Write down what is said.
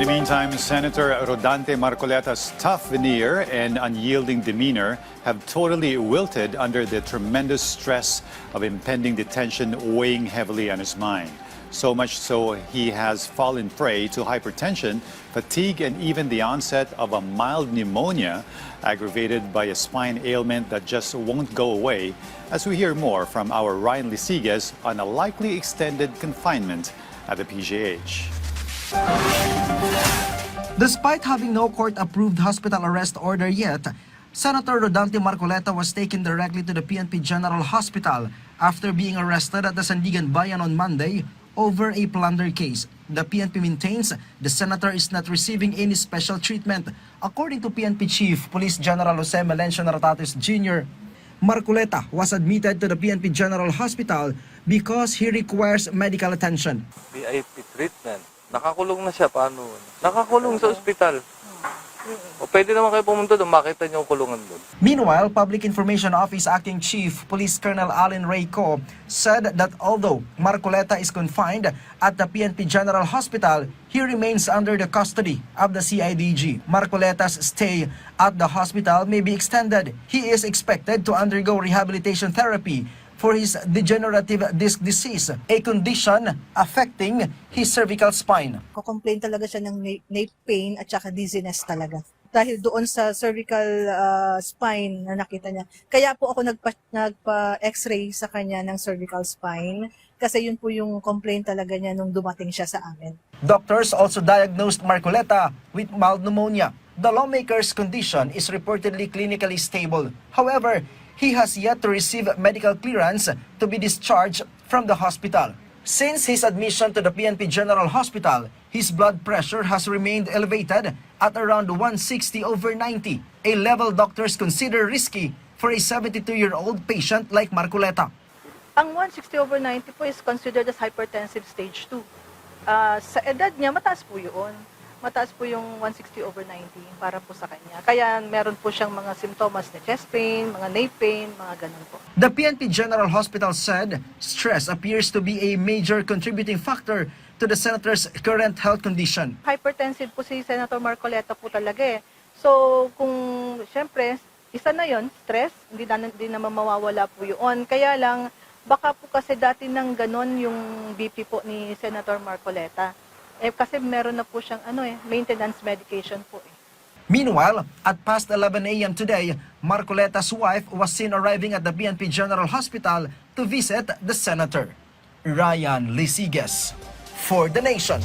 In the meantime, Senator Rodante Marcoleta's tough veneer and unyielding demeanor have totally wilted under the tremendous stress of impending detention weighing heavily on his mind. So much so, he has fallen prey to hypertension, fatigue, and even the onset of a mild pneumonia aggravated by a spine ailment that just won't go away, as we hear more from our Ryan Lisigas on a likely extended confinement at the PGH. Despite having no court-approved hospital arrest order yet, Senator Rodante Marcoleta was taken directly to the PNP General Hospital after being arrested at the Sandigan Bayan on Monday over a plunder case. The PNP maintains the senator is not receiving any special treatment. According to PNP Chief Police General Jose Melencio Naratates Jr., Marcoleta was admitted to the PNP General Hospital because he requires medical attention. VIP treatment. Nakakulong na siya, paano? Nakakulong sa ospital. O pwede naman kayo pumunta doon, makita niyo yung kulungan doon. Meanwhile, Public Information Office Acting Chief Police Colonel Allen Rayco said that although Marcoleta is confined at the PNP General Hospital, he remains under the custody of the CIDG. Marcoleta's stay at the hospital may be extended. He is expected to undergo rehabilitation therapy for his degenerative disc disease, a condition affecting his cervical spine. Ko-complain talaga siya ng nape pain at saka dizziness talaga. Dahil doon sa cervical spine na nakita niya. Kaya po ako nagpa-x-ray sa kanya ng cervical spine kasi yun po yung complaint talaga niya nung dumating siya sa amin. Doctors also diagnosed Marcoleta with mild pneumonia. The lawmaker's condition is reportedly clinically stable. However, he has yet to receive medical clearance to be discharged from the hospital. Since his admission to the PNP General Hospital, his blood pressure has remained elevated at around 160/90, a level doctors consider risky for a 72-year-old patient like Marcoleta. Ang 160/90 po is considered as hypertensive stage 2. Sa edad niya, mataas po yun. Mataas po yung 160/90 para po sa kanya. Kaya meron po siyang mga symptoms na chest pain, mga nape pain, mga ganun po. The PNP General Hospital said stress appears to be a major contributing factor to the senator's current health condition. Hypertensive po si Senator Marcoleta po talaga eh. So kung siyempre, isa na yon stress, hindi naman mawawala po yun. Kaya lang, baka po kasi dati nang ganon yung BP po ni Senator Marcoleta. Kasi meron na po siyang maintenance medication po eh. Meanwhile, at past 11 a.m. today, Marcoleta's wife was seen arriving at the PNP General Hospital to visit the senator. Ryan Lisigas, for The Nation.